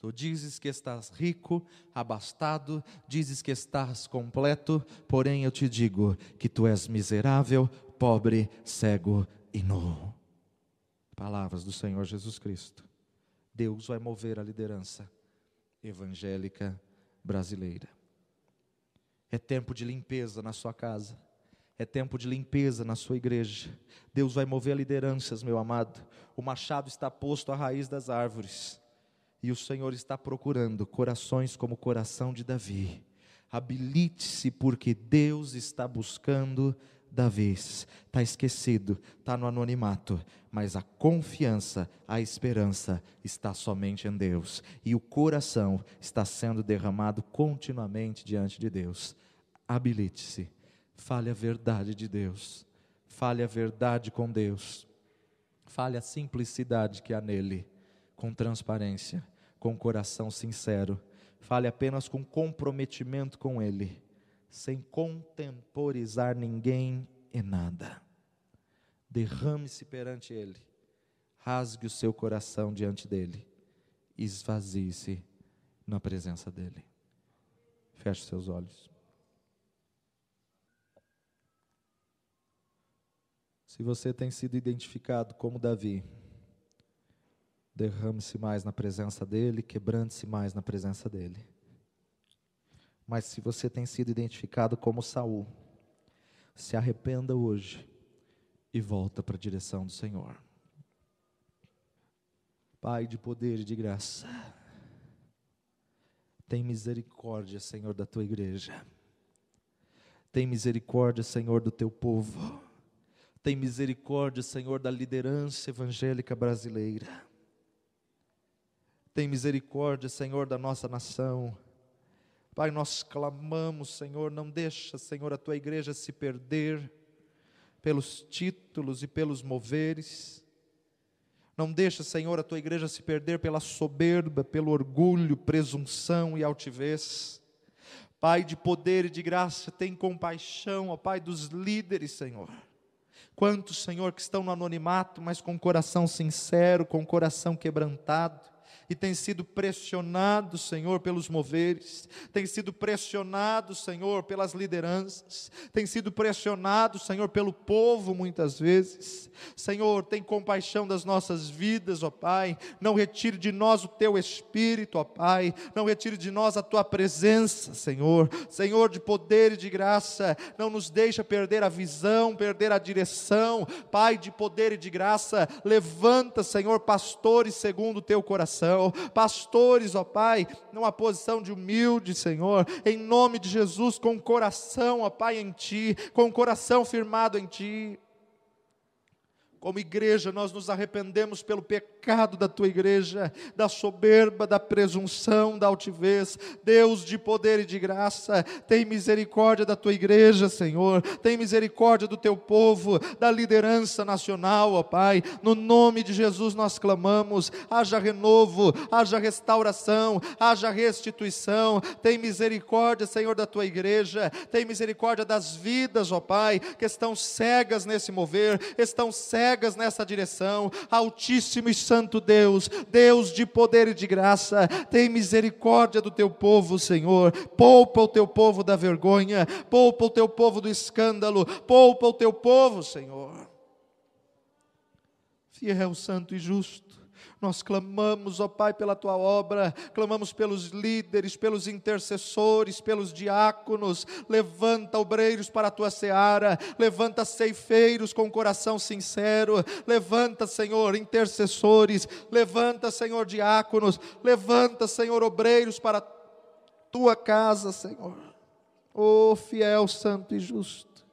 Tu dizes que estás rico, abastado, dizes que estás completo, porém eu te digo que tu és miserável, pobre, cego e nu. Palavras do Senhor Jesus Cristo. Deus vai mover a liderança evangélica brasileira. É tempo de limpeza na sua casa. É tempo de limpeza na sua igreja. Deus vai mover lideranças, meu amado. O machado está posto à raiz das árvores. E o Senhor está procurando corações como o coração de Davi. Habilite-se, porque Deus está buscando Davi. Está esquecido, está no anonimato, mas a confiança, a esperança está somente em Deus. E o coração está sendo derramado continuamente diante de Deus. Habilite-se, fale a verdade de Deus, fale a verdade com Deus, fale a simplicidade que há nele, com transparência, com coração sincero. Fale apenas com comprometimento com Ele, sem contemporizar ninguém e nada. Derrame-se perante Ele, rasgue o seu coração diante dEle, esvazie-se na presença dEle. Feche seus olhos. Se você tem sido identificado como Davi, derrame-se mais na presença dEle, quebrante-se mais na presença dEle. Mas se você tem sido identificado como Saul, se arrependa hoje e volta para a direção do Senhor. Pai de poder e de graça, tem misericórdia, Senhor, da tua igreja. Tem misericórdia, Senhor, do teu povo. Tem misericórdia, Senhor, da liderança evangélica brasileira. Tem misericórdia, Senhor, da nossa nação. Pai, nós clamamos, Senhor, não deixa, Senhor, a tua igreja se perder pelos títulos e pelos moveres. Não deixa, Senhor, a tua igreja se perder pela soberba, pelo orgulho, presunção e altivez. Pai de poder e de graça, tem compaixão, ó Pai, dos líderes, Senhor. Quantos, Senhor, que estão no anonimato, mas com coração sincero, com coração quebrantado, e tem sido pressionado, Senhor, pelos moveres, tem sido pressionado, Senhor, pelas lideranças, tem sido pressionado, Senhor, pelo povo muitas vezes. Senhor, tem compaixão das nossas vidas, ó Pai, não retire de nós o teu Espírito, ó Pai, não retire de nós a tua presença, Senhor, Senhor de poder e de graça, não nos deixa perder a visão, perder a direção. Pai de poder e de graça, levanta, Senhor, pastores segundo o teu coração, pastores, ó Pai, numa posição de humilde, Senhor, em nome de Jesus, com o coração, ó Pai, em Ti, com o coração firmado em Ti. Como igreja, nós nos arrependemos pelo pecado da tua igreja, da soberba, da presunção, da altivez. Deus de poder e de graça, tem misericórdia da tua igreja, Senhor, tem misericórdia do teu povo, da liderança nacional, ó Pai, no nome de Jesus nós clamamos, haja renovo, haja restauração, haja restituição. Tem misericórdia, Senhor, da tua igreja, tem misericórdia das vidas, ó Pai, que estão cegas nesse mover, estão cegas nessa direção. Altíssimo e santo Deus, Deus de poder e de graça, tem misericórdia do teu povo, Senhor. Poupa o teu povo da vergonha, poupa o teu povo do escândalo, poupa o teu povo, Senhor. Fiel, santo e justo, nós clamamos, ó Pai, pela tua obra, clamamos pelos líderes, pelos intercessores, pelos diáconos. Levanta obreiros para a tua seara, levanta ceifeiros com coração sincero, levanta, Senhor, intercessores, levanta, Senhor, diáconos, levanta, Senhor, obreiros para a tua casa, Senhor. Ó fiel, santo e justo,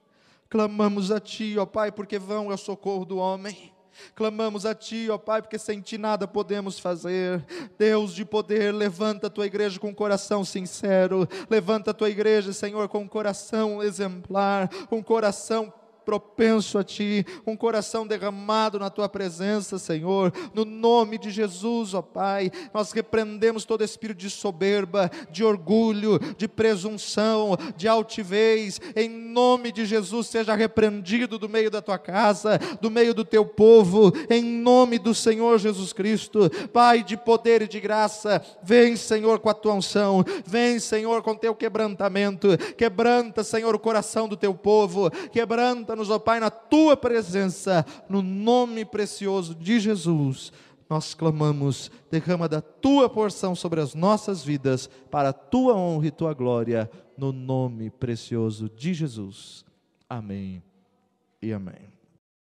clamamos a ti, ó Pai, porque vão é o socorro do homem. Clamamos a Ti, ó Pai, porque sem Ti nada podemos fazer. Deus de poder, levanta a Tua igreja com um coração sincero, levanta a Tua igreja, Senhor, com um coração exemplar, um coração propenso a Ti, um coração derramado na Tua presença, Senhor, no nome de Jesus, ó Pai. Nós repreendemos todo espírito de soberba, de orgulho, de presunção, de altivez, em nome de Jesus, seja repreendido do meio da Tua casa, do meio do Teu povo, em nome do Senhor Jesus Cristo. Pai de poder e de graça, vem, Senhor, com a Tua unção, vem, Senhor, com Teu quebrantamento, quebranta, Senhor, o coração do Teu povo, quebranta-nos, ó Pai, na Tua presença, no nome precioso de Jesus, nós clamamos. Derrama da Tua porção sobre as nossas vidas, para a Tua honra e Tua glória, no nome precioso de Jesus. Amém e amém.